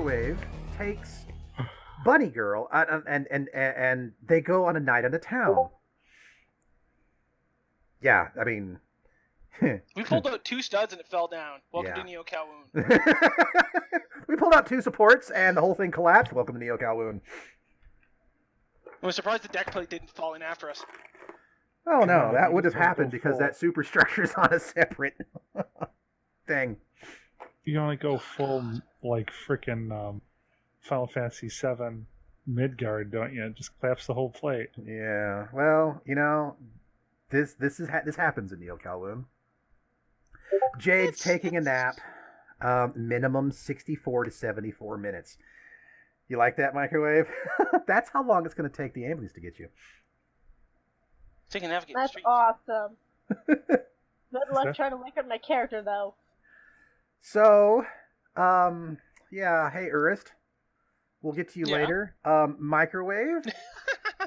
Microwave takes Bunny Girl and they go on a night in the town. Yeah, I mean... We pulled out 2 studs and it fell down. Welcome to Neo Kowloon. We pulled out 2 supports and the whole thing collapsed. Welcome to Neo Kowloon. I was surprised the deck plate didn't fall in after us. Oh no, that would have happened because that superstructure's on a separate thing. You only go full, like, frickin' Final Fantasy VII Midgard, don't you? Just collapse the whole plate. Yeah, well, you know, this happens in Neo Kowloon. Jade's taking a nap. Minimum 64 to 74 minutes. You like that, Microwave? That's how long it's going to take the ambulance to get you. So you can navigate the That's streets. awesome. Good luck trying to wake up my character, though. So, yeah, hey, Urist. We'll get to you later. Microwave.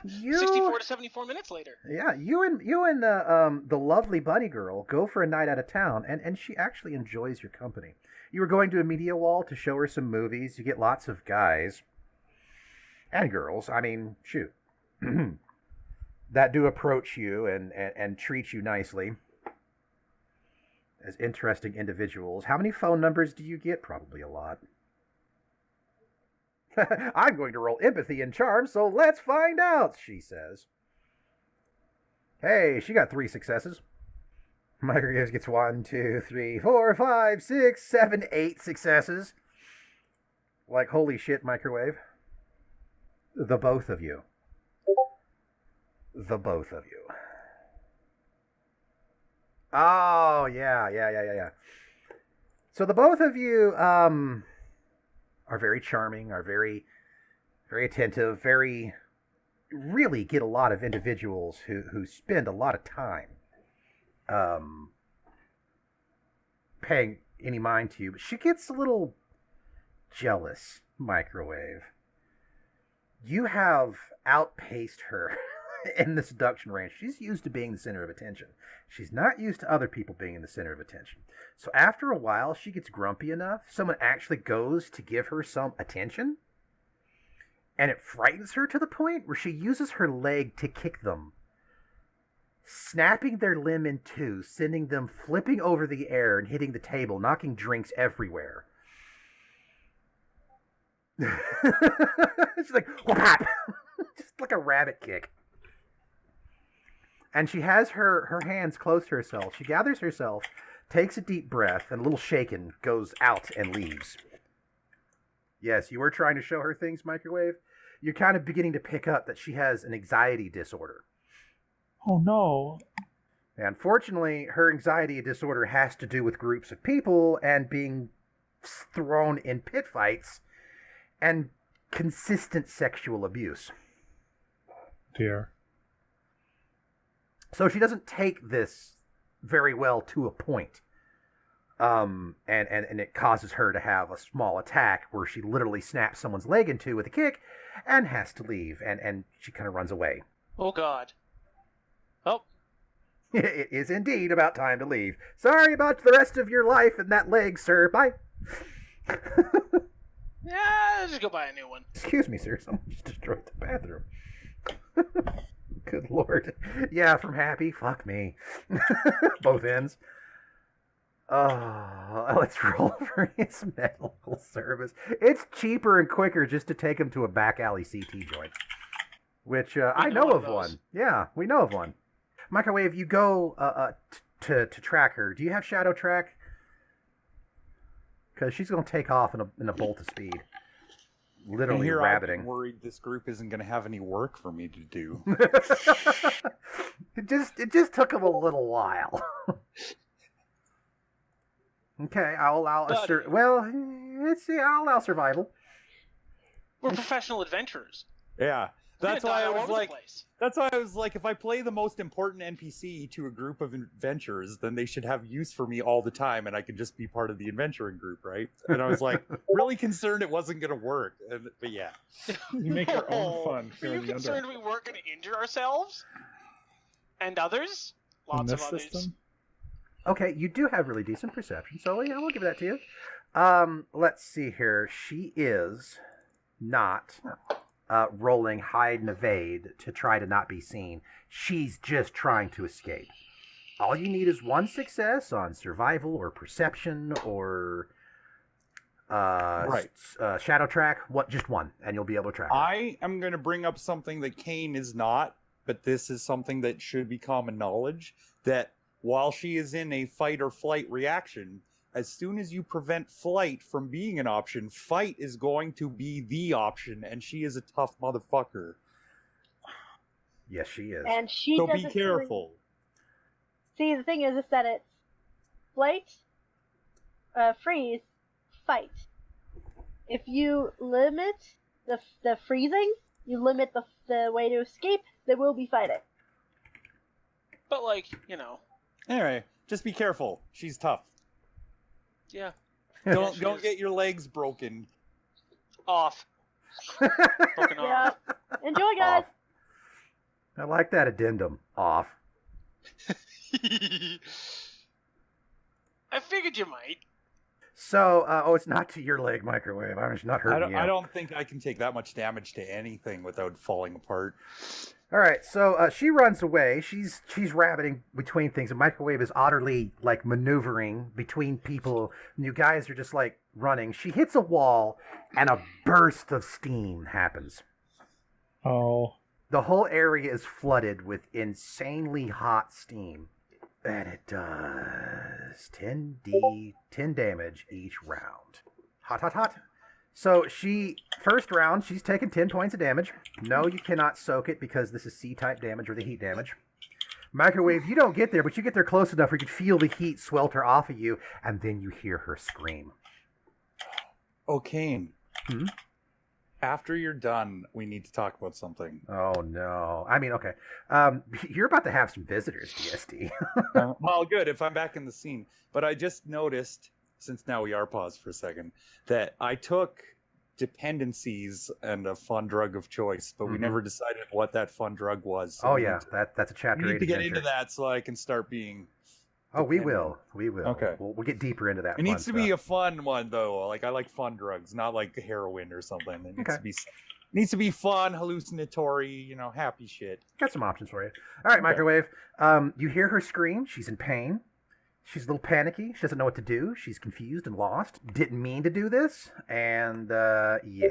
64 to 74 minutes later. Yeah, you and the lovely Bunny Girl go for a night out of town, and she actually enjoys your company. You were going to a media wall to show her some movies. You get lots of guys and girls. I mean, shoot, that do approach you and treat you nicely as interesting individuals. How many phone numbers do you get? Probably a lot. I'm going to roll empathy and charm, so let's find out, she says. Hey, she got 3 successes. Microwave gets 1, 2, 3, 4, 5, 6, 7, 8 successes. Like, holy shit, Microwave. The both of you. The both of you. Oh, yeah. So the both of you, are very charming, are very, very attentive, really get a lot of individuals who spend a lot of time paying any mind to you. But she gets a little jealous, Microwave. You have outpaced her in the seduction range. She's used to being the center of attention. She's not used to other people being in the center of attention. So after a while, she gets grumpy enough. Someone actually goes to give her some attention. And it frightens her to the point where she uses her leg to kick them, snapping their limb in 2, sending them flipping over the air and hitting the table, knocking drinks everywhere. She's like, whap! Just like a rabbit kick. And she has her hands close to herself. She gathers herself, takes a deep breath, and a little shaken, goes out and leaves. Yes, you were trying to show her things, Microwave. You're kind of beginning to pick up that she has an anxiety disorder. Oh, no. And fortunately, her anxiety disorder has to do with groups of people and being thrown in pit fights and consistent sexual abuse. Dear. So she doesn't take this very well to a point. And it causes her to have a small attack where she literally snaps someone's leg in 2 with a kick and has to leave. And she kind of runs away. Oh, God. Oh. It is indeed about time to leave. Sorry about the rest of your life and that leg, sir. Bye. Yeah, just go buy a new one. Excuse me, sir. Someone just destroyed the bathroom. Good Lord. Yeah, from Happy. Fuck me. Both ends. Oh, let's roll for his medical service. It's cheaper and quicker just to take him to a back alley CT joint. Which, I know of one. Yeah, we know of one. Microwave, you go to track her. Do you have Shadow Track? Because she's going to take off in a bolt of speed. Literally rabbiting. I'm worried this group isn't going to have any work for me to do. It just took him a little while. Okay, I'll allow I'll allow survival. We're professional adventurers. Yeah. That's why I was place. like, if I play the most important NPC to a group of adventurers, then they should have use for me all the time, and I could just be part of the adventuring group, right? And I was like, really concerned it wasn't going to work. But yeah. You make your own fun. Are you concerned we weren't going to injure ourselves? And others? Lots of others. System? Okay, you do have really decent perception, so yeah, we'll give that to you. Let's see here. She is not rolling hide and evade to try to not be seen. She's just trying to escape. All you need is one success on survival or perception or shadow track. Just one, and you'll be able to track her. I am going to bring up something that Kane is not, but this is something that should be common knowledge, that while she is in a fight or flight reaction, as soon as you prevent flight from being an option, fight is going to be the option, and she is a tough motherfucker. Yes, she is. And she So does be it careful. See, the thing is that it's flight, freeze, fight. If you limit the freezing, you limit the way to escape, there will be fighting. But, like, you know. Anyway, just be careful. She's tough. Yeah. Don't She don't is. get your legs broken. Off. Broken Yeah. off. Enjoy, guys. I like that addendum. Off. I figured you might. So, it's not to your leg, Microwave. I'm just not hurting you. I don't think I can take that much damage to anything without falling apart. All right, so she runs away. She's rabbiting between things, and Microwave is utterly like maneuvering between people. And you guys are just like running. She hits a wall, and a burst of steam happens. Oh. The whole area is flooded with insanely hot steam, and it does 10 damage each round. Hot, hot, hot. So first round, she's taken 10 points of damage. No, you cannot soak it because this is C-type damage or the heat damage. Microwave, you don't get there, but you get there close enough where you can feel the heat swelter off of you, and then you hear her scream. Oh, Kane. Hmm? After you're done, we need to talk about something. Oh, no. I mean, okay. You're about to have some visitors, DSD. Well, good, if I'm back in the scene. But I just noticed, since now we are paused for a second, that I took dependencies and a fun drug of choice, but we never decided what that fun drug was. So that's a chapter 8 we need to get adventure. into that so I can start being... Oh, we will. Okay. We'll get deeper into that. It needs to be a fun one, though. Like, I like fun drugs, not like heroin or something. It needs to be fun, hallucinatory, happy shit. Got some options for you. All right, Microwave. You hear her scream. She's in pain. She's a little panicky. She doesn't know what to do. She's confused and lost. Didn't mean to do this. And, yeah.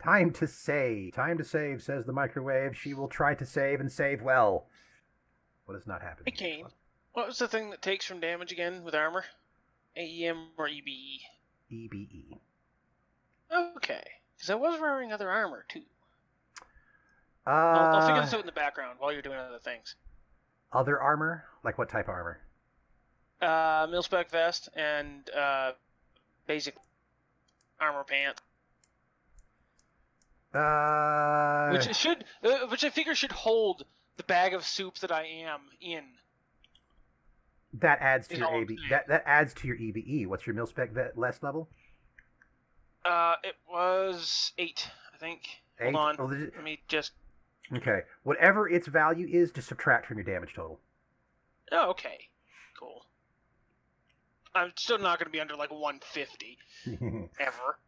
Time to save. Time to save, says the Microwave. She will try to save and save well. What has not happened? Hey, Kane. What was the thing that takes from damage again with armor? AEM or EBE? EBE. Okay. Because I was wearing other armor, too. I'll figure this out in the background while you're doing other things. Other armor? Like what type of armor? Mil-spec vest and basic armor pants. Which I figure should hold the bag of soup that I am in. That adds to your ABE. That adds to your EBE. What's your mil-spec less level? It was 8, I think. 8? Hold on. Well, Let me just... Okay. Whatever its value is, just subtract from your damage total. Oh, okay. Cool. I'm still not going to be under, 150. Ever.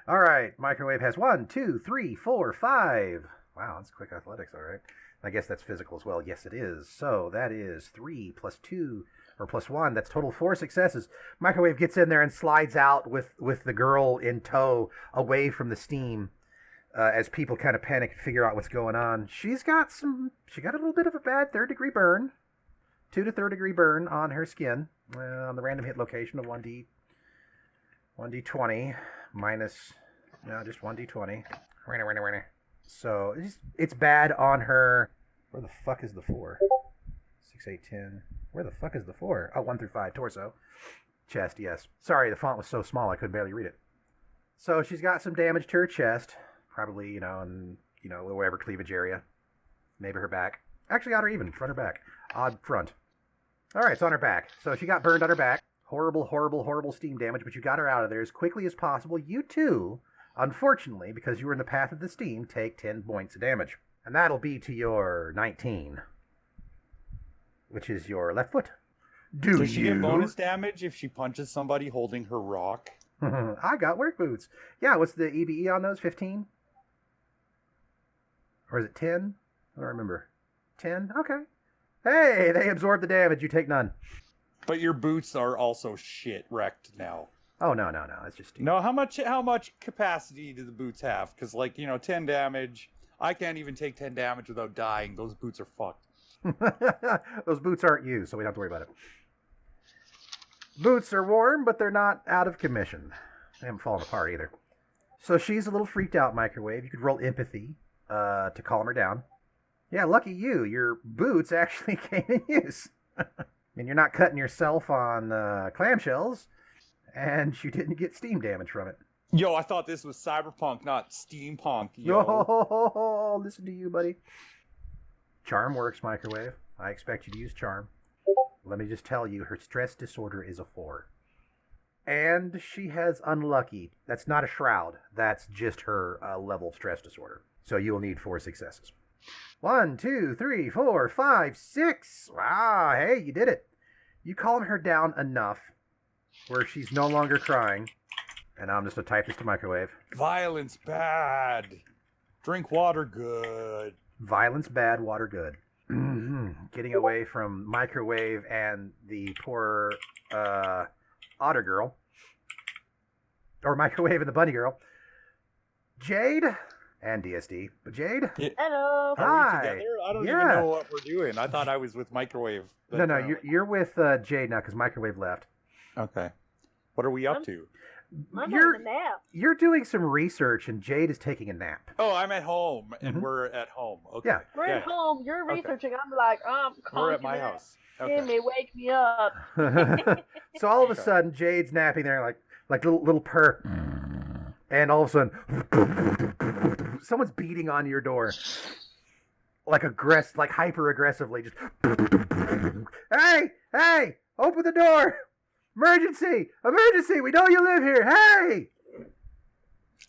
All right. Microwave has 1, 2, 3, 4, 5. Wow, that's quick athletics, all right. I guess that's physical as well. Yes, it is. So that is 3 plus 2, or plus 1. That's total 4 successes. Microwave gets in there and slides out with the girl in tow away from the steam as people kind of panic and figure out what's going on. She got a little bit of a bad 3rd-degree burn. 2 to 3rd-degree burn on her skin on the random hit location of 1d20 minus, just 1d20. So it's bad on her. Where the fuck is the 4? 6, 8, 10. Where the fuck is the 4? Oh, 1 through 5. Torso. Chest, yes. Sorry, the font was so small I couldn't barely read it. So she's got some damage to her chest. Probably, in, wherever cleavage area. Maybe her back. Actually got her even. Front or back. Odd front. All right, it's on her back. So she got burned on her back. Horrible, horrible, horrible steam damage, but you got her out of there as quickly as possible. You too, unfortunately, because you were in the path of the steam, take 10 points of damage. And that'll be to your 19, which is your left foot. Do Does she you? get bonus damage if she punches somebody holding her rock? I got work boots. Yeah, what's the EBE on those? 15? Or is it 10? I don't remember. 10? Okay. Hey, they absorb the damage. You take none. But your boots are also shit wrecked now. Oh, no. It's just... No, how much capacity do the boots have? Because, 10 damage. I can't even take 10 damage without dying. Those boots are fucked. Those boots aren't used, so we don't have to worry about it. Boots are warm, but they're not out of commission. They haven't fallen apart either. So she's a little freaked out, Microwave. You could roll empathy to calm her down. Yeah, lucky you. Your boots actually came in use. And you're not cutting yourself on clamshells, and you didn't get steam damage from it. Yo, I thought this was cyberpunk, not steampunk. Yo. Oh, listen to you, buddy. Charm works, Microwave. I expect you to use charm. Let me just tell you, her stress disorder is a 4. And she has unlucky. That's not a shroud. That's just her level of stress disorder. So you will need 4 successes. 1, 2, 3, 4, 5, 6. Wow, hey, you did it. You calm her down enough where she's no longer crying. And I'm just going to type this to Microwave. Violence bad. Drink water good. Violence bad, water good. Getting away from Microwave and the poor otter girl. Or Microwave and the bunny girl. Jade and DSD. But Jade? Hello. Are Hi. we together? I don't Yeah. even know what we're doing. I thought I was with Microwave. but No, apparently- you're with Jade now because Microwave left. Okay. What are we up to? I'm You're on a nap. you're doing some research and Jade is taking a nap. Oh, I'm at home, and Mhm. we're at home. Okay. Yeah. We're at home. You're Okay. researching. I'm like, We're at my house. Okay. Jimmy, wake me up. So all of a Okay. sudden, Jade's napping there like little purr, and all of a sudden, someone's beating on your door, like hyper aggressively. Just hey, open the door! Emergency! We know you live here. Hey!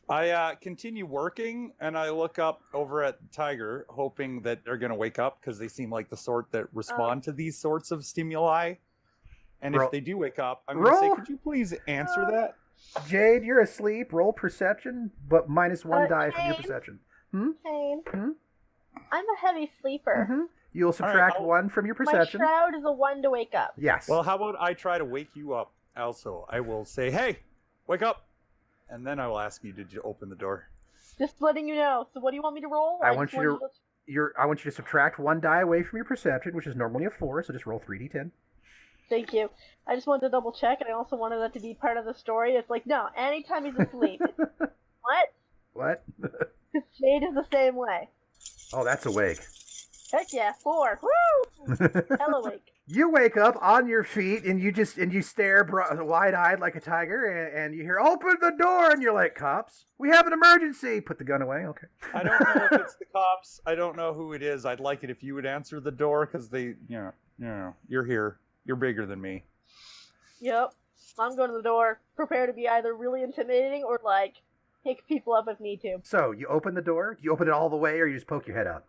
I continue working, and I look up over at Tiger, hoping that they're going to wake up because they seem like the sort that respond to these sorts of stimuli. And Roll- if they do wake up, I'm going to say, roll- could you please answer that? Jade, you're asleep. Roll perception, but -1 die from your Jade? perception. Kane, Hmm? I'm a heavy sleeper. Mm-hmm. You'll subtract I'll- 1 from your My perception. shroud is a 1 to wake up. Yes. Well, how about I try to wake you up also? I will say, hey, wake up! And then I will ask you to open the door. Just letting you know. So what do you want me to roll? I just want you I want you to subtract 1 die away from your perception, which is normally a 4, so just roll 3d10. Thank you. I just wanted to double check, and I also wanted that to be part of the story. It's like, no, anytime he's asleep. What? What? Jade is the same way. Oh, that's awake. Heck yeah, 4. Woo! Hell awake. You wake up on your feet and you stare wide-eyed like a tiger and you hear open the door and you're like, cops, we have an emergency. Put the gun away. Okay. I don't know if it's the cops. I don't know who it is. I'd like it if you would answer the door because you're here. You're bigger than me. Yep. I'm going to the door. Prepare to be either really intimidating or, like, pick people up if need to. So you open the door. Do you open it all the way or you just poke your head out?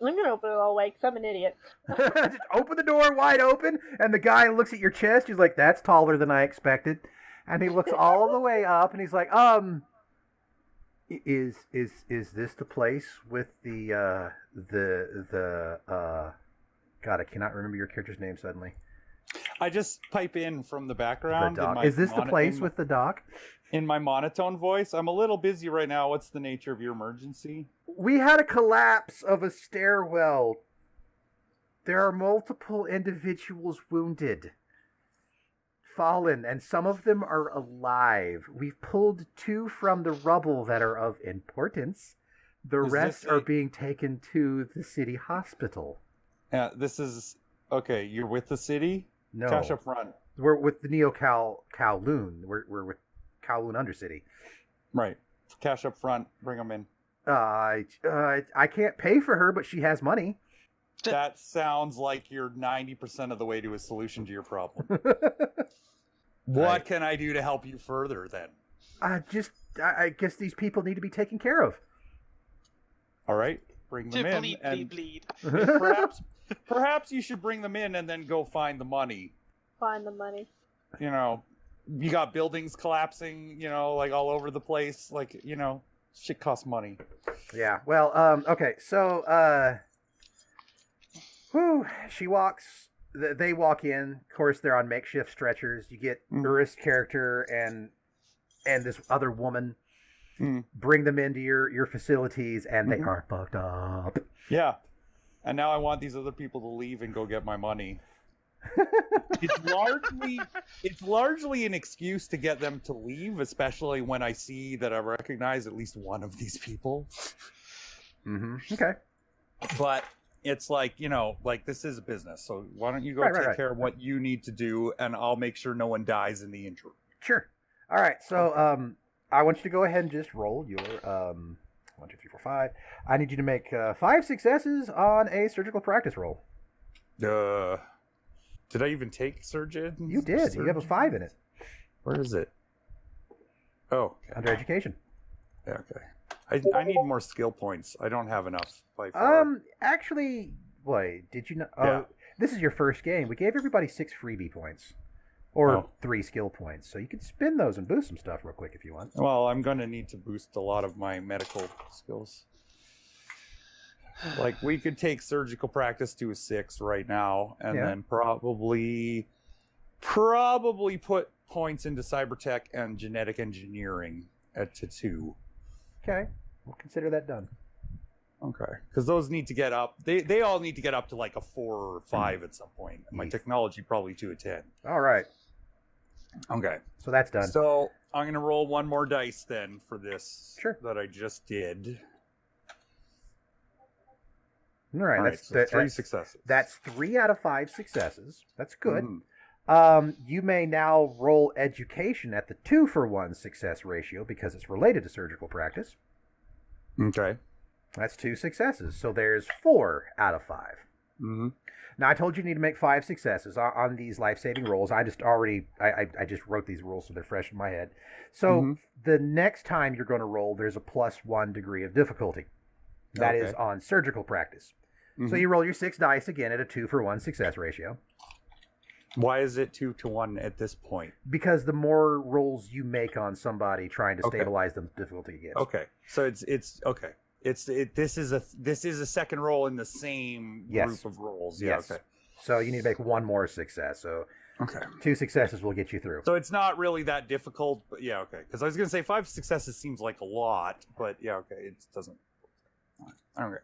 I'm going to open it all the way because I'm an idiot. Just open the door wide open and the guy looks at your chest. He's like, that's taller than I expected. And he looks all the way up and he's like, is this the place with the God, I cannot remember your character's name suddenly. I just pipe in from the The background. dock. Is this the place with the dock? In my monotone voice? I'm a little busy right now. What's the nature of your emergency? We had a collapse of a stairwell. There are multiple individuals wounded, fallen, and some of them are alive. We've pulled 2 from the rubble that are of importance. The Is rest this are a- being taken to the city hospital. This is... Okay, you're with the city? No, Cash up front. we're with the Neo Kowloon. We're with Kowloon Undercity. Right. Cash up front. Bring them in. I can't pay for her, but she has money. That sounds like you're 90% of the way to a solution to your problem. What Right. can I do to help you further then? I guess these people need to be taken care of. All right. bring To them in, bleed, and bleed. perhaps you should bring them in and then go find the money. Find the money. You know, you got buildings collapsing, you know, like all over the place. Like, you know, shit costs money. Yeah. Well, okay. So, she walks. They walk in. Of course, they're on makeshift stretchers. You get Urist's character and this other woman. Bring them into your facilities, and they are fucked up. Yeah. And now I want these other people to leave and go get my money. It's largely an excuse to get them to leave, especially when I see that I recognize at least one of these people. Okay. But it's like, you know, like this is a business, so why don't you go take care of what you need to do, and I'll make sure no one dies in the interim. Sure. All right. So, I want you to go ahead and just roll your 1, 2, 3, 4, 5. I need you to make 5 successes on a surgical practice roll. Did I even take surgeon? You did. You have a 5 in it. Where is it? Oh, okay. Under education. Yeah, okay. I need more skill points. I don't have enough by far. Actually, wait, did you know? Yeah. This is your first game. We gave everybody 6 freebie points. Or 3 skill points. So you can spin those and boost some stuff real quick if you want. Well, I'm going to need to boost a lot of my medical skills. Like, we could take surgical practice to a 6 right now, and then probably put points into cybertech and genetic engineering to 2. Okay. We'll consider that done. Okay. Because those need to get up. They all need to get up to like a 4 or 5 at some point. And my technology probably to a 10. All right. Okay. So that's done. So I'm going to roll one more dice then for this that I just did. All right. That's 3 successes. That's 3 out of 5 successes. That's good. You may now roll education at the 2-for-1 success ratio because it's related to surgical practice. Okay. That's 2 successes. So there's 4 out of 5. Now, I told you need to make 5 successes on these life-saving rolls. I just wrote these rules so they're fresh in my head. So the next time you're going to roll, there's a +1 degree of difficulty. That is on surgical practice. So you roll your 6 dice again at a 2-for-1 success ratio. Why is it 2 to 1 at this point? Because the more rolls you make on somebody trying to stabilize them, the difficulty gets. Okay. So it's okay. This is a second roll in the same group of rolls. Yeah. Yes. Okay. So you need to make 1 more success. So 2 successes will get you through. So it's not really that difficult, but yeah, okay. Because I was gonna say 5 successes seems like a lot, but yeah, okay, it doesn't. Okay.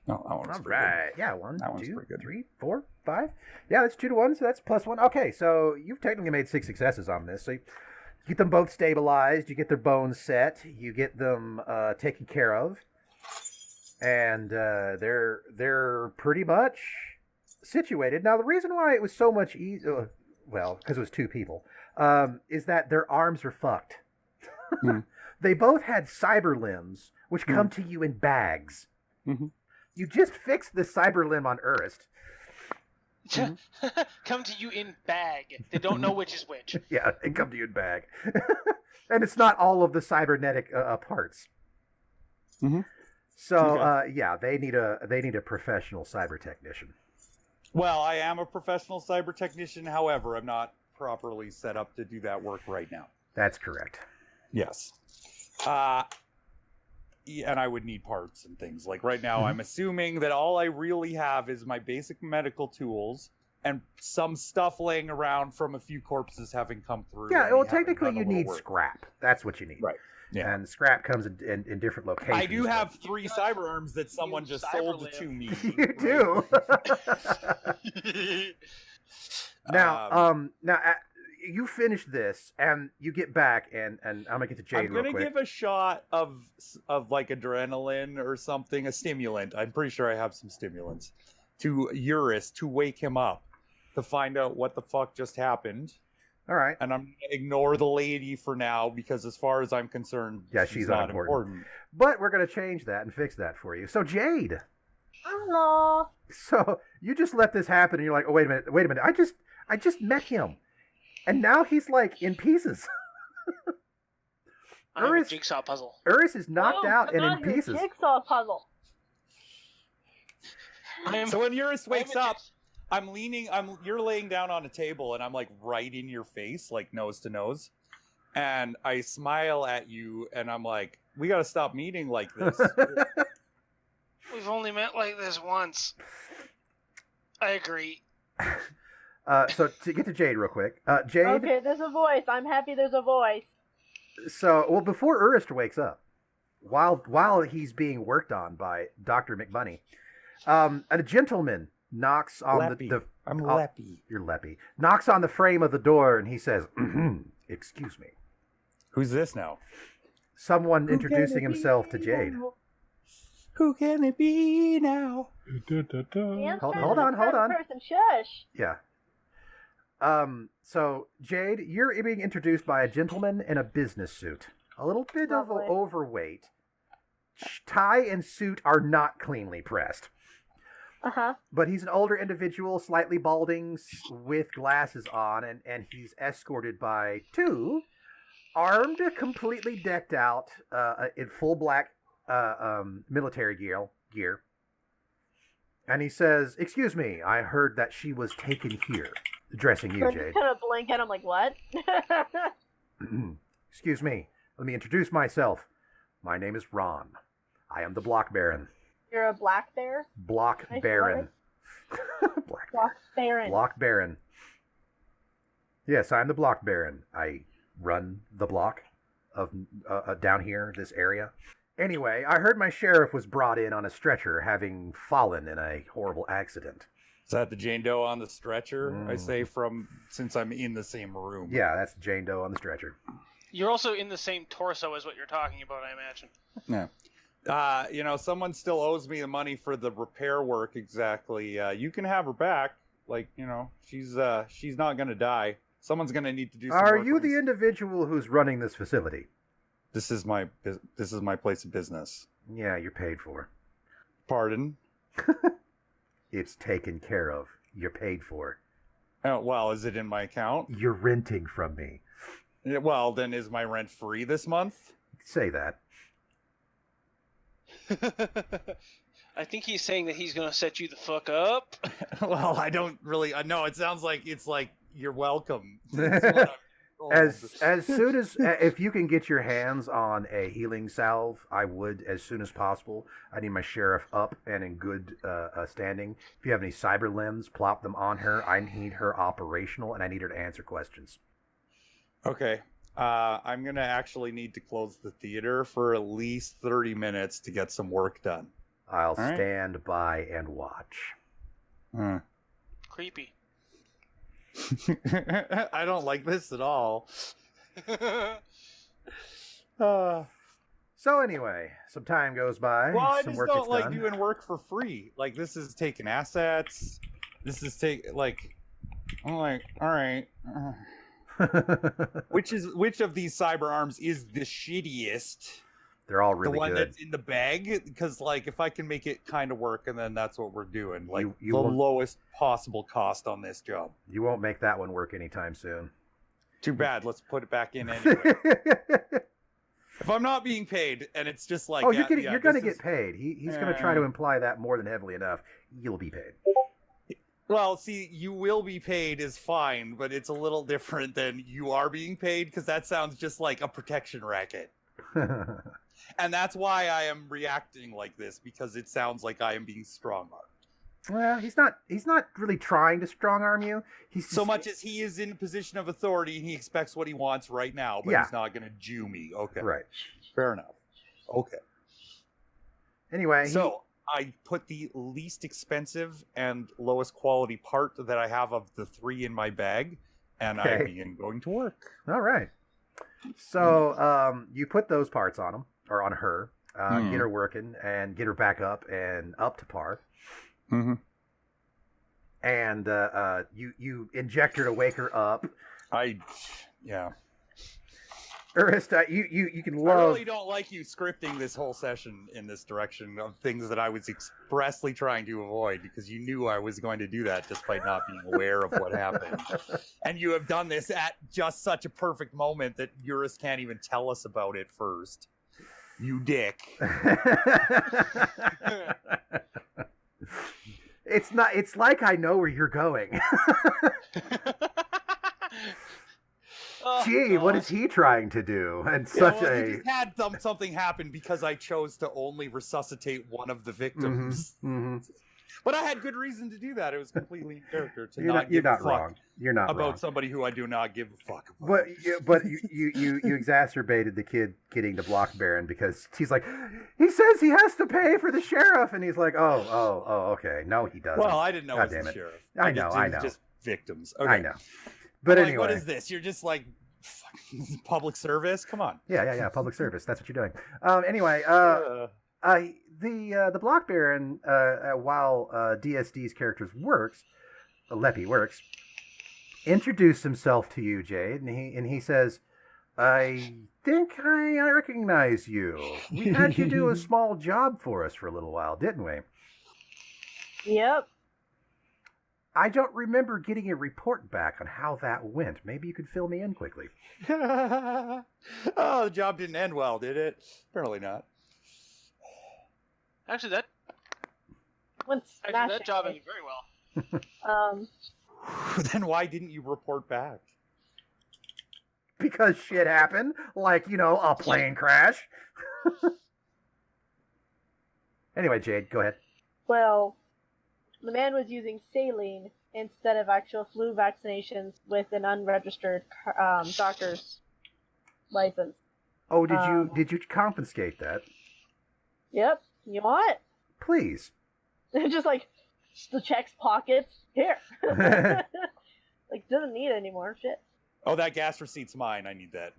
No, that one's pretty good. Yeah, 1, 2, 3, 4, 5. Yeah, that's 2 to 1, so that's +1. Okay, so you've technically made 6 successes on this. So you get them both stabilized, you get their bones set, you get them taken care of, and they're pretty much situated. Now, the reason why it was so much easier, well, because it was 2 people, is that their arms are fucked. They both had cyber limbs, which come to you in bags. You just fixed the cyber limb on Urist. Come to you in bag. They don't know which is which. Yeah, they come to you in bag. And it's not all of the cybernetic parts. So, yeah, they need a professional cyber technician. Well, I am a professional cyber technician. However, I'm not properly set up to do that work right now. That's correct. Yes. And I would need parts and things. Like right now, I'm assuming that all I really have is my basic medical tools and some stuff laying around from a few corpses having come through. Yeah, well, technically you need scrap. That's what you need. Right. Yeah. And scrap comes in different locations. I do have 3 cyber arms that someone just sold to me. You do. Now, you finish this and you get back, and I'm gonna get to Jade. I'm gonna give a shot of like adrenaline or something, a stimulant. I'm pretty sure I have some stimulants to Eurus to wake him up to find out what the fuck just happened. All right. And I'm gonna ignore the lady for now because, as far as I'm concerned, she's not unimportant. But we're gonna change that and fix that for you. So Jade. Hello. So you just let this happen, and you're like, oh wait a minute. I just met him. And now he's like in pieces. I have a Urus- jigsaw puzzle. Urus is knocked Oh, out and in God, your pieces. Jigsaw puzzle. So when Eurus wakes I'm a up, you're laying down on a table and I'm like right in your face, like nose to nose. And I smile at you and I'm like, we got to stop meeting like this. We've only met like this once. I agree. So to get to Jade real quick. Jade, Okay, there's a voice. I'm happy there's a voice. so before Urist wakes up, while he's being worked on by Dr. McBunny, a gentleman knocks on Leppy. the I'm oh, Leppy. You're Leppy. Knocks on the frame of the door and he says, "Excuse me." Who's this now? Someone Who introducing can it himself be to Jade. now? Who can it be now? The Hold on. Person, shush. Yeah. So Jade, you're being introduced by a gentleman in a business suit. A little bit of Lovely. overweight. Tie and suit are not cleanly pressed. Uh-huh. But he's an older individual, slightly balding, with glasses on, and he's escorted by two armed, completely decked out, in full black military gear. And he says, "Excuse me, I heard that she was taken here." Addressing you, So I Jade. just kind of blink at him like, what? Excuse me, let me introduce myself. My name is Ron. I am the Block Baron. You're a black bear? Block Nice Baron. Block Baron. Block Baron. Yes, I'm the Block Baron. I run the block of down here, this area. Anyway, I heard my sheriff was brought in on a stretcher, having fallen in a horrible accident. Is that the Jane Doe on the stretcher? I Mm. say since I'm in the same room. Yeah, that's Jane Doe on the stretcher. You're also in the same torso as what you're talking about, I imagine. Yeah. Someone still owes me the money for the repair work. Exactly. You can have her back. Like, she's not gonna die. Someone's gonna need to do. Some Are work you when the individual who's running this facility? This is my place of business. Yeah, you're paid for. Pardon? It's taken care of. You're paid for. Oh, well, is it in my account? You're renting from me. Yeah, well, then is my rent free this month? Say that. I think he's saying that he's gonna set you the fuck up. Well, I don't really. No, it sounds like it's like you're welcome. That's what I'm told. As soon as if you can get your hands on a healing salve, I would as soon as possible. I need my sheriff up and in good standing. If you have any cyber limbs, plop them on her. I need her operational, and I need her to answer questions. Okay. I'm gonna actually need to close the theater for at least 30 minutes to get some work done. I'll right. stand by and watch. Creepy. I don't like this at all. So anyway, some time goes by. Well, I some just work don't gets like done. doing work for free. Like, this is taking assets. This is I'm like, all right. Which of these cyber arms is the shittiest? They're all really the one good. that's in the bag? Because, like, if I can make it kind of work, and then that's what we're doing. Like, You the won't- lowest possible cost on this job. You won't make that one work anytime soon. Too bad. Let's put it back in anyway. If I'm not being paid, and it's just like... Oh, yeah, you're going to this get paid. He's going to try to imply that more than heavily enough. You'll be paid. Well, see, you will be paid is fine, but it's a little different than you are being paid, because that sounds just like a protection racket. And that's why I am reacting like this, because it sounds like I am being strong-armed. Well, he's not really trying to strong arm you. He's So much as he is in a position of authority and he expects what he wants right now, but Yeah. he's not going to Jew me. Okay. right. Fair enough. Okay. Anyway, So I put the least expensive and lowest quality part that I have of the 3 in my bag, and I Okay. begin going to work. all right. So you put those parts on him or on her, get her working and get her back up and up to par. Mm-hmm. And you inject her to wake her up. Yeah. Arista, you can I love. really don't like you scripting this whole session in this direction of things that I was expressly trying to avoid because you knew I was going to do that despite not being aware of what happened. And you have done this at just such a perfect moment that Eurus can't even tell us about it first. You dick. It's like I know where you're going. Oh, Gee, what God. is he trying to do? And Yeah, such well, a. you just had something happen because I chose to only resuscitate one of the victims. Mhm. But I had good reason to do that. It was completely in character to You're not not give a fuck wrong. You're not about wrong. somebody who I do not give a fuck about. But you exacerbated the kid getting the block baron because he's like, he says he has to pay for the sheriff, and he's like, oh, okay, no, he doesn't. Well, I didn't know God it was damn the it. sheriff. I It know. was just victims. Okay. I know. But I'm anyway, like, what is this? You're just like fucking public service? Come on. yeah, public service. That's what you're doing. Anyway, the block baron, while DSD's character Leppy works, introduced himself to you, Jade, and he says, I think I recognize you. We had you do a small job for us for a little while, didn't we? Yep. I don't remember getting a report back on how that went. Maybe you could fill me in quickly. Oh, the job didn't end well, did it? Apparently not. Actually, that Smashing. job ended very well. Then why didn't you report back? Because shit happened, like, a plane crash. Anyway, Jade, go ahead. Well, the man was using saline instead of actual flu vaccinations with an unregistered doctor's license. Oh, did you confiscate that? Yep. You want Please. it? Just like the check's pockets. Here. Like, doesn't need it anymore. Shit. Oh, that gas receipt's mine. I need that.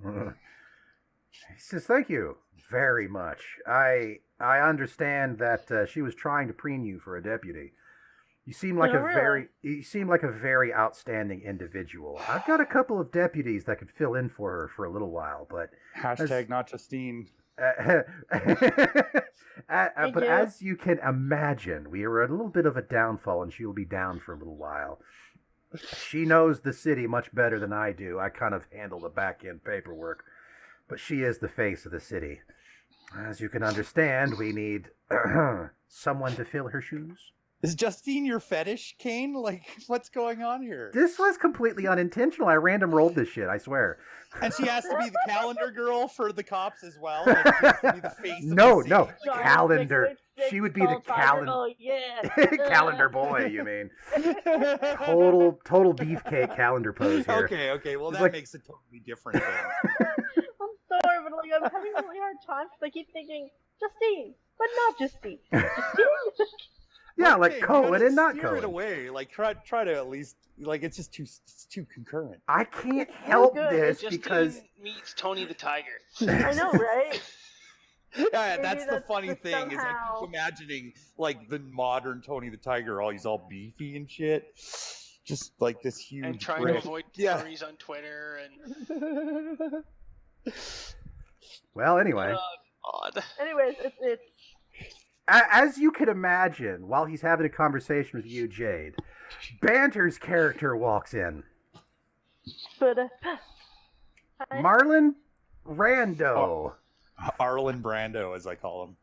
He says, "Thank you very much. I understand that she was trying to preen you for a deputy. You seem like you seem like a very outstanding individual. I've got a couple of deputies that could fill in for her for a little while, but Hashtag not Justine. but as you can imagine, we are at a little bit of a downfall, and she will be down for a little while. She knows the city much better than I do. I kind of handle the back-end paperwork, but she is the face of the city. As you can understand, we need someone to fill her shoes." Is Justine your fetish, Kane? Like, what's going on here? This was completely unintentional. I random rolled this shit, I swear. And she has to be the calendar girl for the cops as well. Like, she has to be the face of No, the city. no, Giant calendar. 666 She would be the tall tiger. calendar. Oh yeah. Calendar boy, you mean? Total beefcake calendar pose here. Okay. Well, It's that like- makes it totally different then. I'm sorry, but like, I'm having a really hard time because I keep thinking Justine, but not Justine. Justine. Yeah, Okay, like you Cohen gotta and not steer it Cohen. away. Like, try to at least, like, it's just too concurrent. I can't help good. this Justine because meets Tony the Tiger. I know, right? Yeah, Maybe that's the that's funny just thing is I somehow- keep imagining like the modern Tony the Tiger, he's all beefy and shit, just like this huge. And trying brick. to avoid Yeah. furries on Twitter and well, anyway. odd. Anyways, it's As you can imagine, while he's having a conversation with you, Jade, Banter's character walks in. but hi. Marlon Rando. Arlen Brando, as I call him.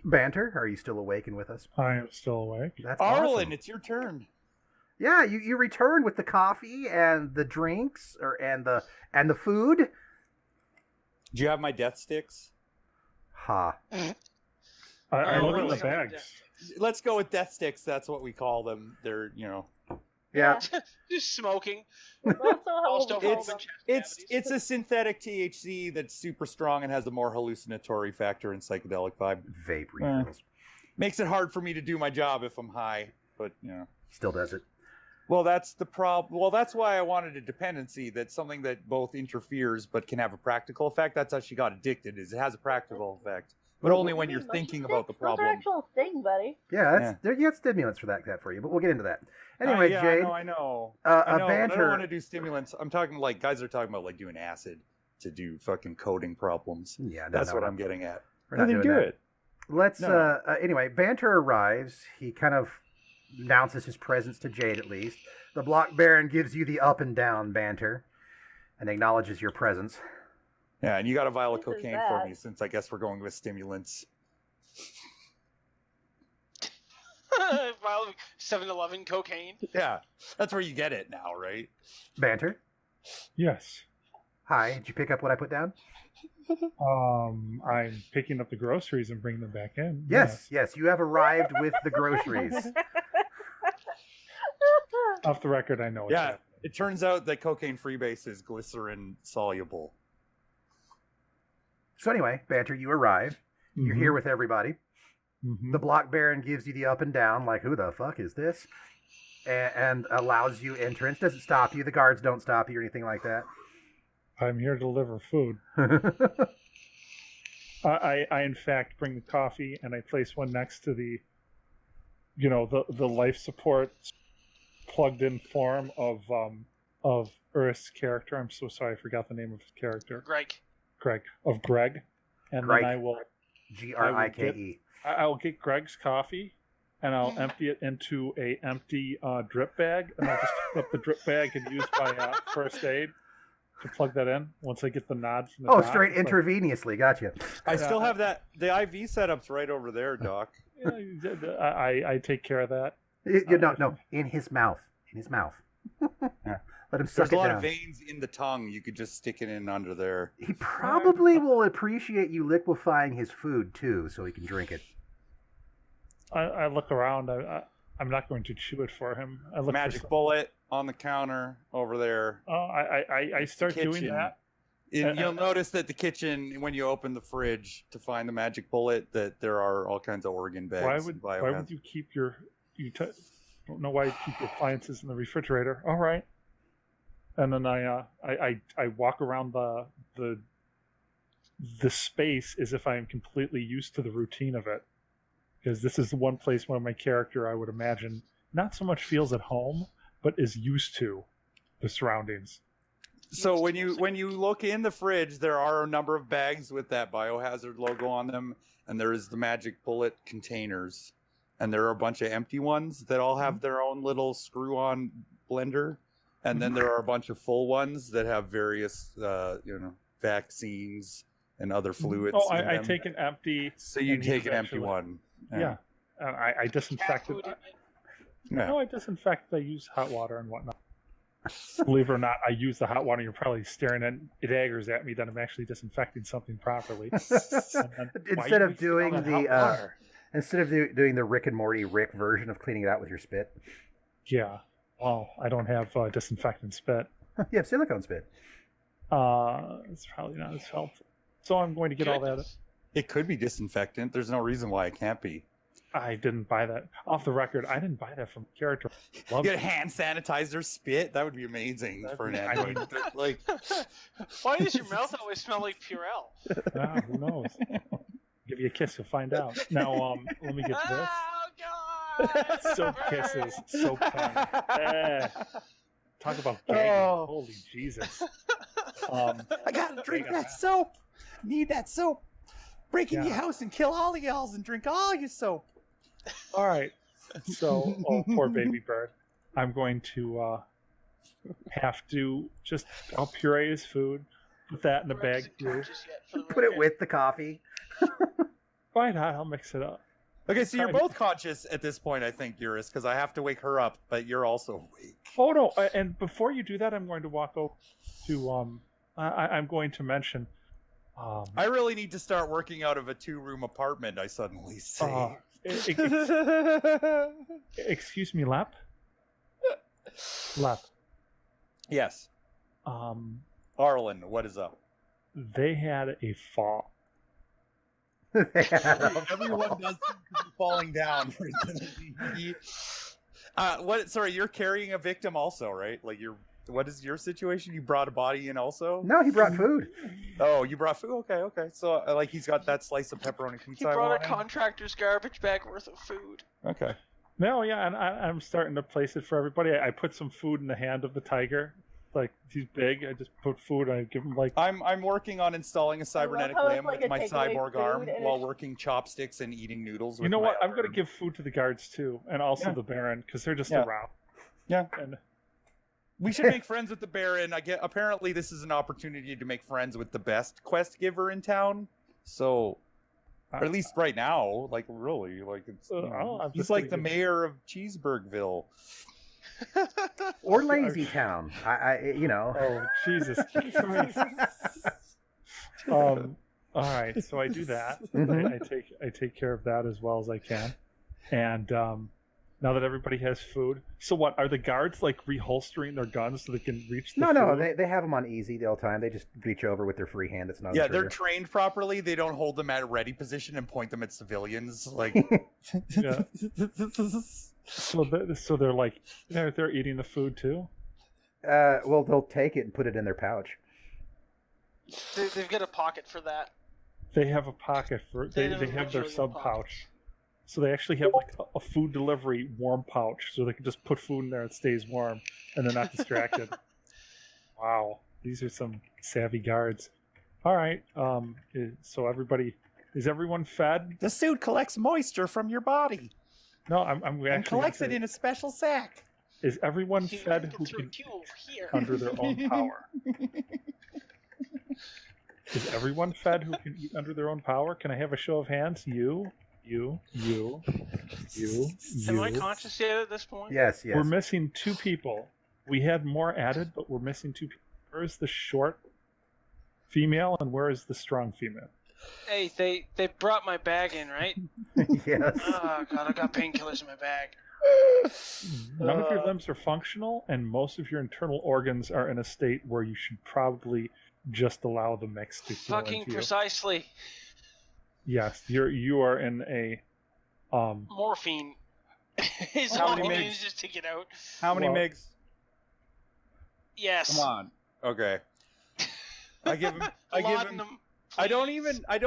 Banter, are you still awake and with us? I am still awake. That's Arlen, awesome. it's your turn. Yeah, you return with the coffee and the drinks and the food. Do you have my death sticks? Ha. I Oh, look at really? the bags. Let's go with death sticks. That's what we call them. They're Yeah. Just smoking. Also, it's a synthetic THC that's super strong and has a more hallucinatory factor and psychedelic vibe. Vape refills. Makes it hard for me to do my job if I'm high, but Still does it. Well, that's the problem. Well, that's why I wanted a dependency. That's something that both interferes but can have a practical effect. That's how she got addicted. Is it has a practical effect but Well, only What when do you you're mean, motion thinking about the sticks? Those are problem. actual thing, buddy. Yeah, you have stimulants for that for you, but we'll get into that. Anyway, yeah, Jade, I know. a I know, but I banter. don't want to do stimulants. I'm talking like guys are talking about like doing acid to do fucking coding problems. Yeah, That's what I'm getting at. We're not doing do that. it. Let's No. anyway, Banter arrives. He kind of announces his presence to Jade at least. The Block Baron gives you the up and down, Banter, and acknowledges your presence. Yeah, and you got a vial of This is cocaine for bad. me since I guess we're going with stimulants. 7-Eleven cocaine. Yeah, that's where you get it now, right? Banter, Yes. hi. Did you pick up what I put down? I'm picking up the groceries and bringing them back in. Yes. You have arrived with the groceries. Off the record, I know. It's Yeah, happening. it turns out that cocaine freebase is glycerin soluble. So anyway, Banter, you arrive. You're here with everybody. Mhm. The Block Baron gives you the up and down, like, who the fuck is this? And allows you entrance. Doesn't stop you. The guards don't stop you or anything like that. I'm here to deliver food. I in fact bring the coffee and I place one next to the, the life support plugged in form of Earth's character. I'm so sorry, I forgot the name of his character. Greg. Greg. And Greg. then I will Grike. I will get Greg's coffee and I'll empty it into a empty drip bag, and I'll just pick up the drip bag and use my first aid to plug that in once I get the nod from the doc. Straight It's like, intravenously. Gotcha. I still have the IV setup's right over there, Doc. I take care of that. No, in his mouth. Let him suck There's it a lot down. of veins in the tongue. You could just stick it in under there. He probably will appreciate you liquefying his food too, so he can drink it. I look around. I'm not going to chew it for him. I look Magic bullet on the counter over there. I start doing kitchen. that. And you'll notice that the kitchen, when you open the fridge to find the magic bullet, that there are all kinds of organ bags. Why would you keep don't know why you keep your appliances in the refrigerator. All right. And then I walk around the space as if I am completely used to the routine of it, because this is the one place where my character, I would imagine, not so much feels at home, but is used to the surroundings. So when you look in the fridge, there are a number of bags with that biohazard logo on them, and there is the magic bullet containers, and there are a bunch of empty ones that all have their own little screw-on blender, and then there are a bunch of full ones that have various, vaccines and other fluids. Oh, in I them. take an empty. So you and take use an empty actually- one. Yeah. I disinfect Cat it. food in it. Yeah. No, I disinfect. I use hot water and whatnot. Believe it or not, I use the hot water. You're probably staring at daggers at me that I'm actually disinfecting something properly. Instead of doing the Rick and Morty Rick version of cleaning it out with your spit, Yeah. Well, I don't have disinfectant spit. you have silicone spit. It's probably not as helpful. So I'm going to get all that. Goodness. It could be disinfectant. There's no reason why it can't be. I didn't buy that. Off the record, I didn't buy that from character. Love Get it. hand sanitizer spit. That would be amazing for an I android. mean- like, Why does your mouth always smell like Purell? Who knows? Give you a kiss, you'll find out. Now, let me get this. Oh God! Soap kisses, soap tongue. Talk about gagging. Oh. Holy Jesus. I gotta drink Hang on. that soap. Need that soap. Break into Yeah. your house and kill all the y'alls and drink all your soap. All right. So, poor baby bird. I'm going to have to just, I'll puree his food, put that in the bag too. Put it with the coffee. Why not? I'll mix it up. Okay, so you're Alright. both conscious at this point, I think, Eurus, because I have to wake her up, but you're also awake. Oh no! And before you do that, I'm going to walk over to I'm going to mention. I really need to start working out of a 2-room apartment, I suddenly say. Excuse me, Lap. Lap. Yes. Arlen, what is up? They had a fall. Everyone does falling down. What? Sorry, you're carrying a victim also, right? Like you're what is your situation? You brought a body in also? No, he brought food. Oh, you brought food? Okay. So, like, he's got that slice of pepperoni pizza. He I brought a wanted. contractor's garbage bag worth of food. Okay. No, yeah, and I'm starting to place it for everybody. I put some food in the hand of the tiger. Like, he's big. I just put food. I give him, like... I'm working on installing a cybernetic how it's limb like with a my takeaway cyborg food arm and while it's- working chopsticks and eating noodles. You with know my what? I'm other going to give food to the guards, too, and also Yeah. the Baron, because they're just Yeah. around. Yeah. And We should make friends with the Baron. Apparently this is an opportunity to make friends with the best quest giver in town. So, or at least right now, like really, like it's I'm he's just like the gonna give- mayor of Cheeseburgville. Or Lazy Town. I you know. Oh, Jesus Christ. All right, so I do that. Mhm. I take care of that as well as I can. And now that everybody has food, so what are the guards like reholstering their guns so they can reach the No, food? they have them on easy the whole time. They just reach over with their free hand. It's not. Yeah, a they're trigger. trained properly. They don't hold them at a ready position and point them at civilians. Like, Yeah. So they're like they're eating the food too. Well, they'll take it and put it in their pouch. They've got a pocket for that. They have a pocket for They they have have their individual sub pouch. pockets. So they actually have like a food delivery warm pouch, so they can just put food in there and it stays warm, and they're not distracted. Wow, these are some savvy guards. All right, so is everyone fed? the suit collects moisture from your body No, I'm actually and collects gonna it say, in a special sack. Is everyone You fed get who through can two over here. under their own power? Is everyone fed who can eat under their own power? Can I have a show of hands? You. Am I conscious yet at this point? Yes, yes. We're missing 2 people. We had more added, but we're missing 2 people. Where is the short female and where is the strong female? Hey, they brought my bag in, right? Yes. Oh god, I got painkillers in my bag. None of your limbs are functional, and most of your internal organs are in a state where you should probably just allow the mix to flow Fucking into you. precisely. Yes, you are in a Morphine is How all many I migs? use just to get out. How many Well- migs? Yes. Come on. Okay. I give him. I give him. Laudanum, I don't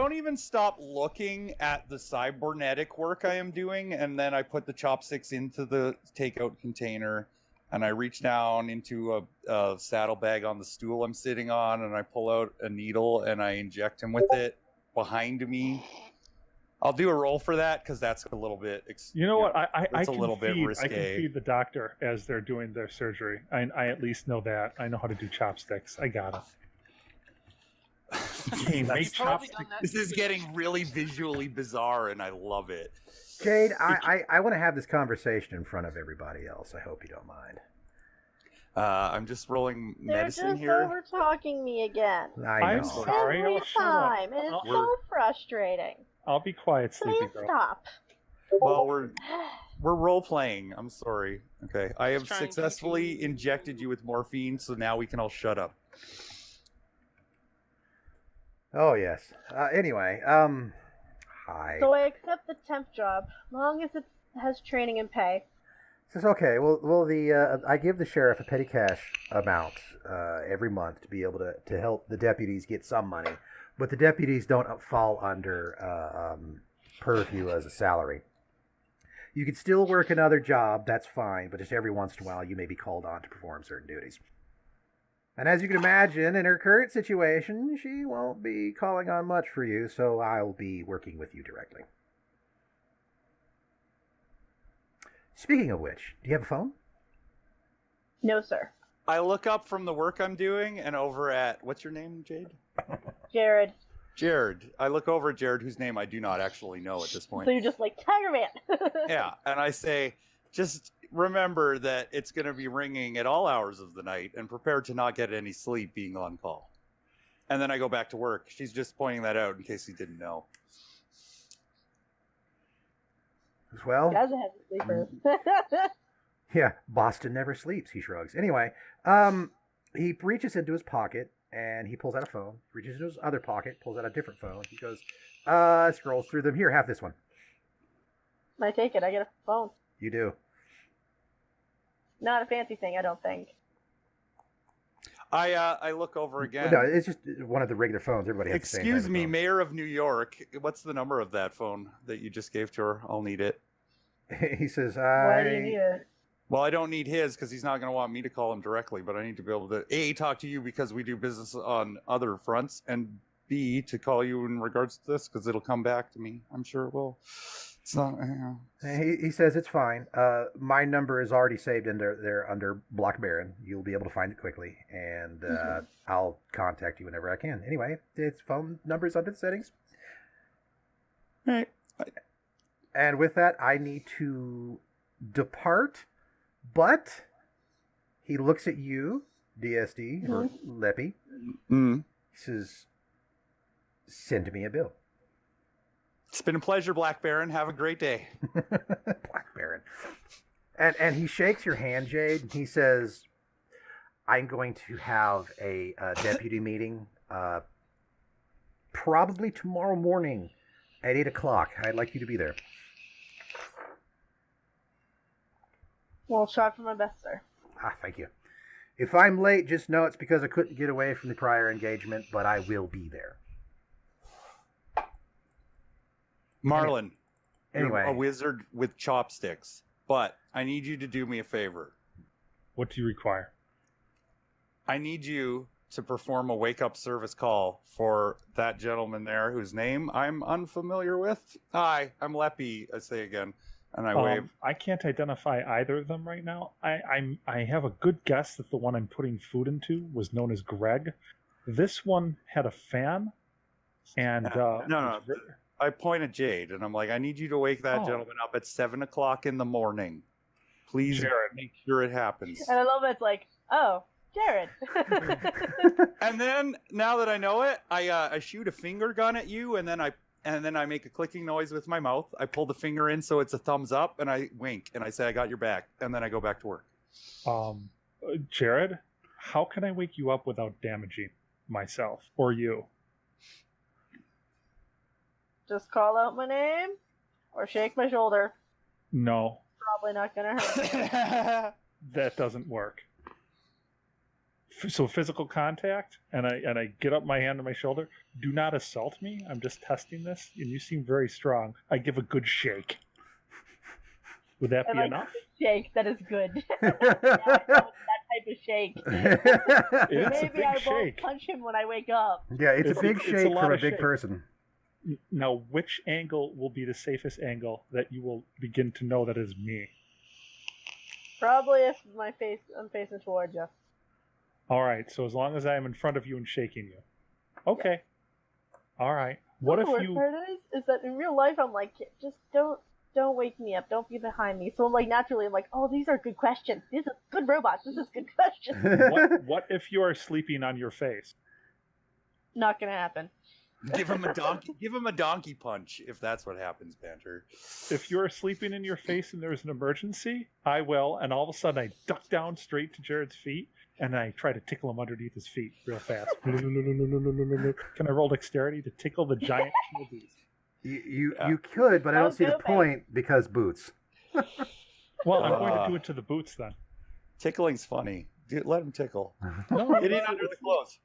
please. even stop looking at the cybernetic work I am doing, and then I put the chopsticks into the takeout container, and I reach down into a saddlebag on the stool I'm sitting on, and I pull out a needle and I inject him with it behind me. I'll do a roll for that because that's a little bit. You know what? I it's a can little bit feed, I risque. can feed the doctor as they're doing their surgery. I at least know that. I know how to do chopsticks. I got it. Hey, That's- make You've probably chopsticks. done that. This is getting really visually bizarre, and I love it. Jade, I want to have this conversation in front of everybody else. I hope you don't mind. I'm just rolling They're medicine just here. over talking me again. I I'm know. sorry. Every I'll shut up. time, and it's We're- so frustrating. I'll be quiet, sleepy Please girl. stop. Well, we're role playing. I'm sorry. Okay, I have Just trying to successfully keep- injected you with morphine, so now we can all shut up. Oh yes. Anyway, hi. So I accept the temp job, long as it has training and pay. Says okay. Well, I give the sheriff a petty cash amount every month to be able to help the deputies get some money, but the deputies don't fall under purview as a salary. You can still work another job, that's fine, but just every once in a while you may be called on to perform certain duties. And as you can imagine, in her current situation, she won't be calling on much for you, so I'll be working with you directly. Speaking of which, do you have a phone? No, sir. I look up from the work I'm doing and over at what's your name, Jade? Jared. Jared. I look over at Jared, whose name I do not actually know at this point. So you're just like, Tiger Man! Yeah, and I say, just remember that it's going to be ringing at all hours of the night, and prepare to not get any sleep being on call. And then I go back to work. She's just pointing that out in case you didn't know. Well, Guys are heavy sleepers. yeah, Boston never sleeps, he shrugs. Anyway, he reaches into his pocket and he pulls out a phone, reaches into his other pocket, pulls out a different phone. He goes, scrolls through them. Here, have this one. I take it. I get a phone. You do. Not a fancy thing, I don't think. I look over again. No, it's just one of the regular phones. Everybody has the same Excuse type of me, phone. Mayor of New York. What's the number of that phone that you just gave to her? I'll need it. He says, Why do you need it? Well, I don't need his because he's not going to want me to call him directly, but I need to be able to A, talk to you because we do business on other fronts, and B, to call you in regards to this because it'll come back to me. I'm sure it will. It's not. He says it's fine. My number is already saved under Block Baron. You'll be able to find it quickly, and I'll contact you whenever I can. Anyway, its phone number is under the settings. Right. And with that, I need to depart, but he looks at you, DSD, or Leppy. Mm. He says, send me a bill. It's been a pleasure, Black Baron. Have a great day. Black Baron. And he shakes your hand, Jade, and he says, I'm going to have a deputy meeting probably tomorrow morning at 8 o'clock. I'd like you to be there. Well, try for my best, sir. Thank you. If I'm late, just know it's because I couldn't get away from the prior engagement, but I will be there. Marlon, Anyway. you're a wizard with chopsticks, but I need you to do me a favor. What do you require? I need you to perform a wake-up service call for that gentleman there whose name I'm unfamiliar with. Hi, I'm Leppy, I say again, and I wave. I can't identify either of them right now. I have a good guess that the one I'm putting food into was known as Greg. This one had a fan, and No. I point at Jade, and I'm like, I need you to wake that gentleman up at 7 o'clock in the morning. Please Jared. make sure it happens. And I love it. It's like, oh, Jared. And then, now that I know it, I shoot a finger gun at you, and then I make a clicking noise with my mouth. I pull the finger in so it's a thumbs up, and I wink, and I say, I got your back, and then I go back to work. Jared, how can I wake you up without damaging myself or you? Just call out my name or shake my shoulder. No, Probably not gonna hurt. that doesn't work. So physical contact, and I get up my hand on my shoulder. Do not assault me. I'm just testing this, and you seem very strong. I give a good shake. Would that be enough? Shake, that is good. Yeah, I know that type of shake. It's a Maybe big I won't shake. punch him when I wake up. Yeah, it's a big it's a shake lot for a of big shake. person. Now, which angle will be the safest angle that you will begin to know that is me? Probably if I'm facing towards you. All right, so as long as I am in front of you and shaking you. Okay. All right. What if the worst you... part is that in real life I'm like, just don't wake me up. Don't be behind me. So I'm like, naturally I'm like, oh, these are good questions. These are good robots. This is good questions. What if you are sleeping on your face? Not gonna happen. Give him a donkey punch if that's what happens, Banter. If you're sleeping in your face and there's an emergency, I will, and all of a sudden I duck down straight to Jared's feet, and I try to tickle him underneath his feet real fast. Can I roll dexterity to tickle the giant beast? You could, but I don't see the point because boots. Well, I'm going to do it to the boots then. Tickling's funny. Dude, let him tickle. No, Get in under the clothes.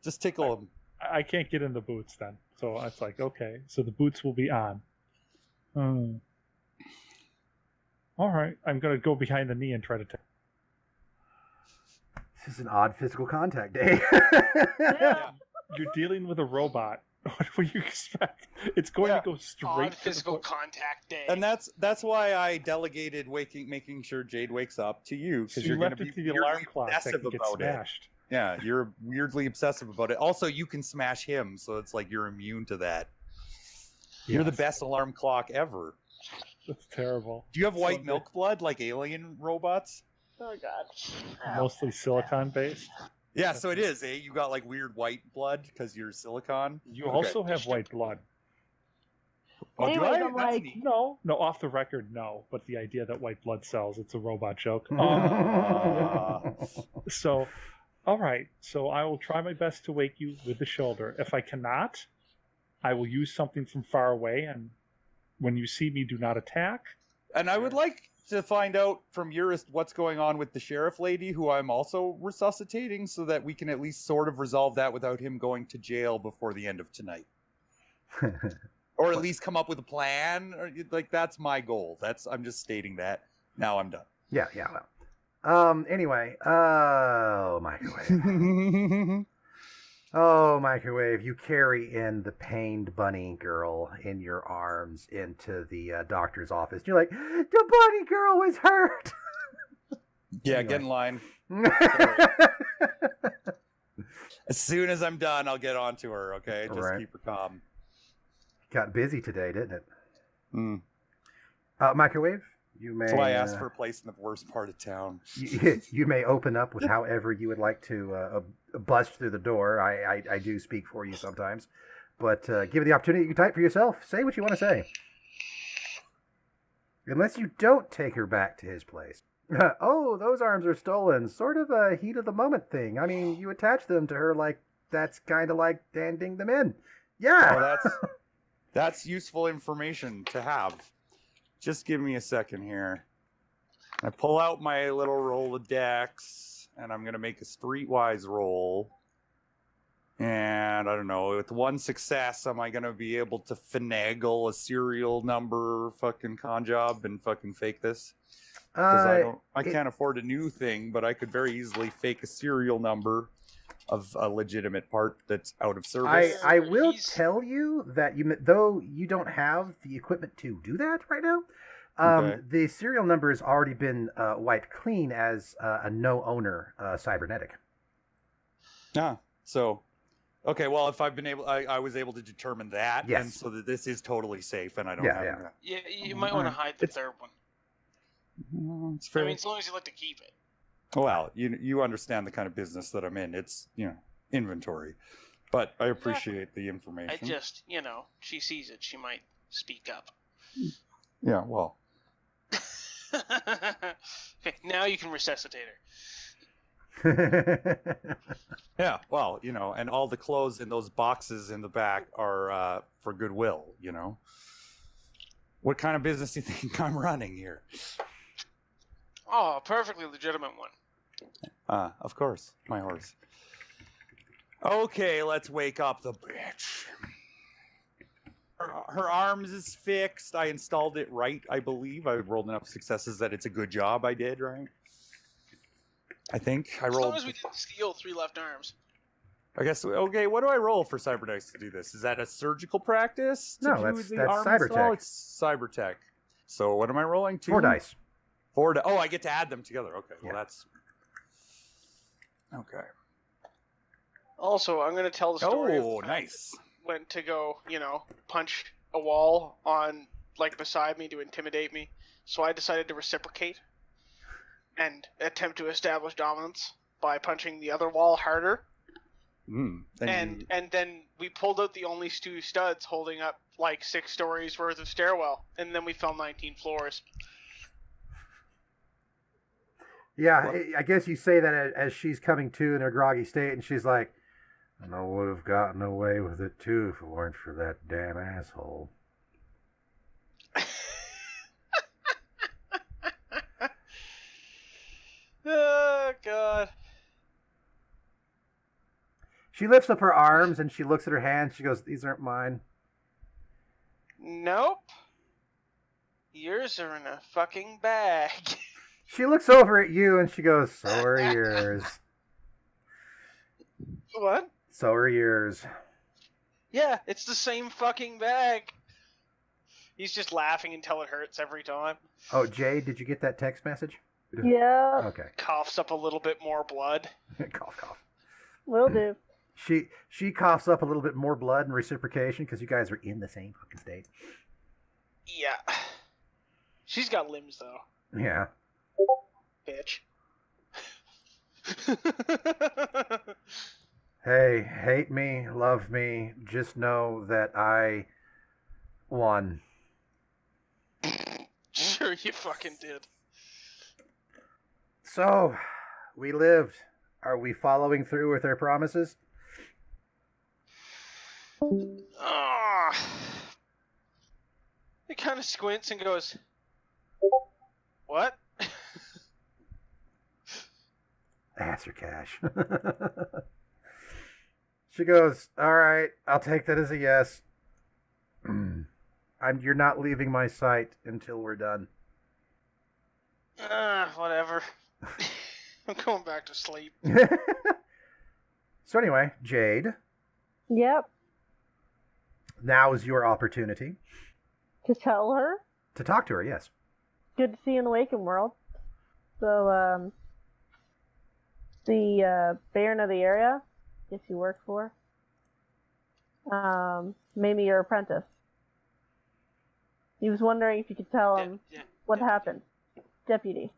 Just tickle him. I can't get in the boots then. So it's like, okay, so the boots will be on. All right, I'm going to go behind the knee and try to tickle. This is an odd physical contact day. Yeah. You're dealing with a robot. What do you expect? It's going to go straight Odd to physical the contact day. And that's why I delegated making sure Jade wakes up to you, because you're going to be to the alarm weirdly clock that obsessive can get about it. smashed. Yeah, you're weirdly obsessive about it. Also, you can smash him, so it's like you're immune to that. You're the Yes. best alarm clock ever. That's terrible. Do you have white So milk blood like alien robots? Oh god. Mostly silicon based. Yeah, so it is, eh? You got like weird white blood because you're silicon. You also have white blood. Oh, do Anyways, I? I'm That's like- neat. No, off the record, no. But the idea that white blood sells, it's a robot joke. So, all right. So I will try my best to wake you with the shoulder. If I cannot, I will use something from far away. And when you see me, do not attack. And I would like to find out from Eurist what's going on with the sheriff lady, who I'm also resuscitating, so that we can at least sort of resolve that without him going to jail before the end of tonight. Or at least come up with a plan. Like, that's my goal. I'm just stating that. Now I'm done. Yeah, well. Anyway, Microwave. Oh, Microwave, you carry in the pained bunny girl in your arms into the doctor's office. You're like, the bunny girl was hurt! Yeah, Anyway. get in line. As soon as I'm done, I'll get on to her, okay? Just Right. keep her calm. Got busy today, didn't it? Mm. Microwave, you may... That's why I asked for a place in the worst part of town. You may open up with however you would like to bust through the door. I do speak for you sometimes. But give you the opportunity, you can type for yourself. Say what you want to say. Unless you don't take her back to his place. Oh, those arms are stolen. Sort of a heat of the moment thing. I mean, you attach them to her like that's kind of like handing them in. Yeah. Oh, that's useful information to have. Just give me a second here. I pull out my little Rolodex, and I'm going to make a streetwise roll. And I don't know, with one success, am I going to be able to finagle a serial number fucking con job and fucking fake this? Because I can't afford a new thing, but I could very easily fake a serial number of a legitimate part that's out of service. I will tell you that though you don't have the equipment to do that right now, Okay. the serial number has already been wiped clean as a no-owner cybernetic. So, okay, well, if I've been able, I was able to determine that, Yes. and so that this is totally safe, and I don't Yeah, have yeah. Yeah, you might want to hide the third one. It's fair. I mean, as long as you like to keep it. Well, you understand the kind of business that I'm in. It's, inventory. But I appreciate the information. I just, she sees it. She might speak up. Yeah, well. Okay, now you can resuscitate her. Yeah, well, and all the clothes in those boxes in the back are for goodwill, What kind of business do you think I'm running here? Oh, a perfectly legitimate one. Of course, my horse. Okay, let's wake up the bitch. Her arms is fixed. I installed it right, I believe. I rolled enough successes that it's a good job I did, right? I think I As rolled. long as we didn't steal 3 left arms. I guess, okay, what do I roll for Cyber Dice to do this? Is that a surgical practice? To No, do that's the arm Cyber install? Tech. It's Cyber Tech. So what am I rolling? 4 dice. 4 dice. Oh, I get to add them together. Okay, well, Yeah. that's... Okay. Also, I'm going to tell the story. of Oh, the nice. went to go, punch a wall on, beside me to intimidate me. So I decided to reciprocate and attempt to establish dominance by punching the other wall harder. And then we pulled out the only 2 studs holding up 6 stories worth of stairwell, and then we fell 19 floors. Yeah, I guess you say that as she's coming to in her groggy state, and she's like, and I would have gotten away with it too if it weren't for that damn asshole. Oh, God. She lifts up her arms and she looks at her hands. She goes, "These aren't mine." Nope. Yours are in a fucking bag. She looks over at you and she goes, "So are yours. What? So are yours." Yeah, it's the same fucking bag. He's just laughing until it hurts every time. Oh, Jay, did you get that text message? Yeah, Okay. Coughs up a little bit more blood. Cough, cough. will do. She coughs up a little bit more blood in reciprocation because you guys are in the same fucking state. Yeah. She's got limbs, though. Yeah. Bitch. Hey, hate me, love me, just know that I won. Sure you fucking did. So, we lived. Are we following through with our promises? He kind of squints and goes, What? Ask her cash. She goes, all right, I'll take that as a yes. You're not leaving my sight until we're done. Whatever. I'm going back to sleep. So anyway, Jade, Yep. now is your opportunity To tell her. to talk to her, yes. Good to see you in the waking world. So, the Baron of the area, guess you work for, made me your apprentice. He was wondering if you could tell him what happened. Deputy.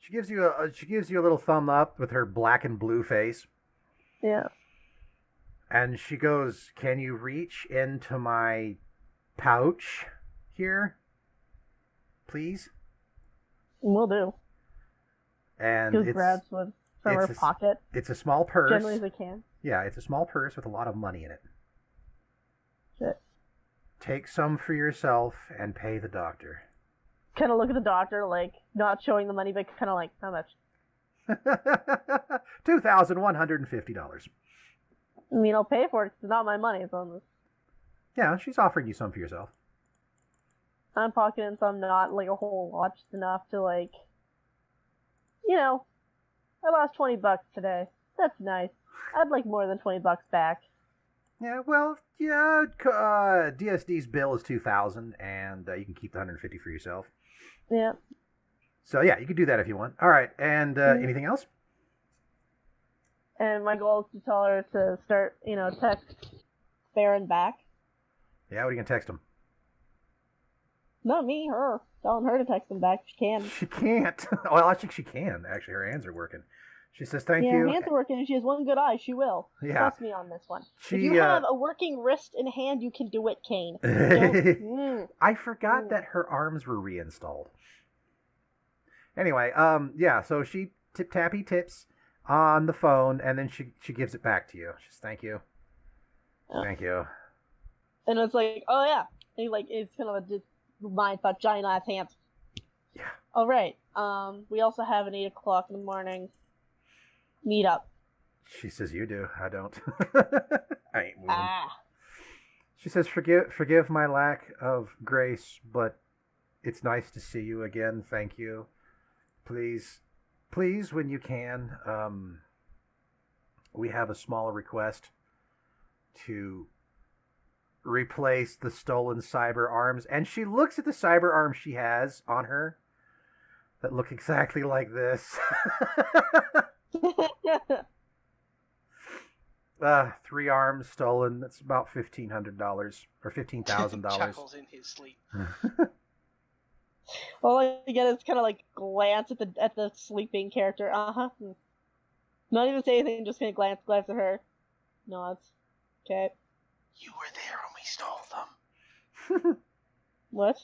She gives you a little thumb up with her black and blue face. Yeah. And she goes, can you reach into my pouch here? Please? Will do. And Just grabs one from her pocket. It's a small purse. Generally as I can. Yeah, it's a small purse with a lot of money in it. Shit. Take some for yourself and pay the doctor. Kind of look at the doctor, like, not showing the money, but kind of like, how much? $2,150. I mean, I'll pay for it. It's not my money. It's on this. Yeah, she's offering you some for yourself. I'm pocketing some, not like a whole lot, just enough to like, you know, I lost $20 today. That's nice. I'd like more than $20 back. Yeah, well, yeah, DSD's bill is $2,000, and you can keep the $150 for yourself. Yeah. So yeah, you can do that if you want. All right, and anything else? And my goal is to tell her to start, you know, text Baron back. Yeah, what are you gonna text him? Not me, her. Telling her to text him back if she can. She can't. Well, I think she can. Actually, her hands are working. She says, "Thank you." Yeah, her hands are working, and she has one good eye. She will. Yeah. Trust me on this one. She, if you have a working wrist and hand, you can do it, Kane. Don't- I forgot that her arms were reinstalled. Anyway, yeah, so she tappy tips on the phone, and then she gives it back to you. She says, "Thank you, thank you." And it's like, oh yeah, and like it's kind of a just mind thought, giant ass hands. Yeah. All right. We also have an 8 o'clock in the morning meetup. She says, "You do. I don't. I ain't moving." Ah. She says, "Forgive my lack of grace, but it's nice to see you again. Thank you. Please, when you can, we have a small request to replace the stolen cyber arms." And she looks at the cyber arms she has on her that look exactly like this. 3 arms stolen. That's about $1,500 or $15,000. Chuckles in his sleep. All I get is kind of like glance at the sleeping character. Not even say anything, just kind of glance at her. Nods. Okay. You were there when we stole them. What?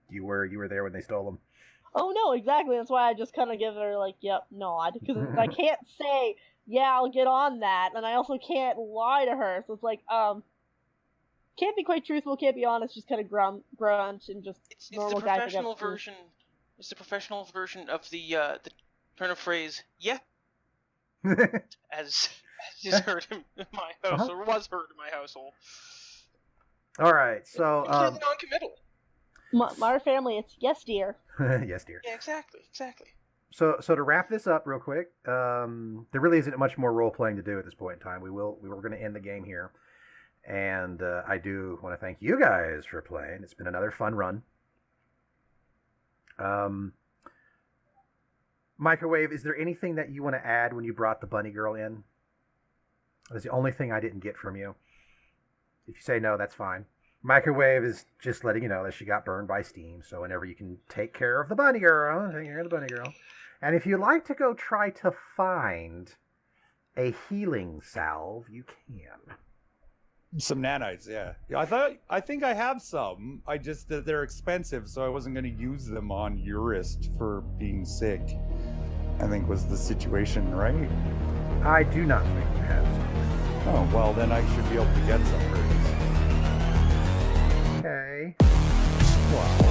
You were there when they stole them. Oh no, exactly. That's why I just kind of give her like, yep, nod, because I can't say, yeah, I'll get on that, and I also can't lie to her. So it's like, can't be quite truthful, can't be honest, just kind of grunt and just It's normal the guy. professional version. It's the professional version of the turn of phrase. Yeah. As is heard in my house, or was heard in my household. All right, so Completely non-committal. My family, it's yes, dear. yes, dear. Yeah, exactly. So to wrap this up real quick, there really isn't much more role playing to do at this point in time. We were going to end the game here, and I do want to thank you guys for playing. It's been another fun run. Microwave, is there anything that you want to add when you brought the bunny girl in? That's the only thing I didn't get from you. If you say no, that's fine. Microwave is just letting you know that she got burned by steam, so whenever you can take care of the bunny girl, take care of the bunny girl. And if you'd like to go try to find a healing salve, you can. Some nanites, yeah. I think I have some. I just they're expensive, so I wasn't going to use them on Urist for being sick. I think was the situation, right? I do not think you have some. Oh well, then I should be able to get some for these. Okay. Wow.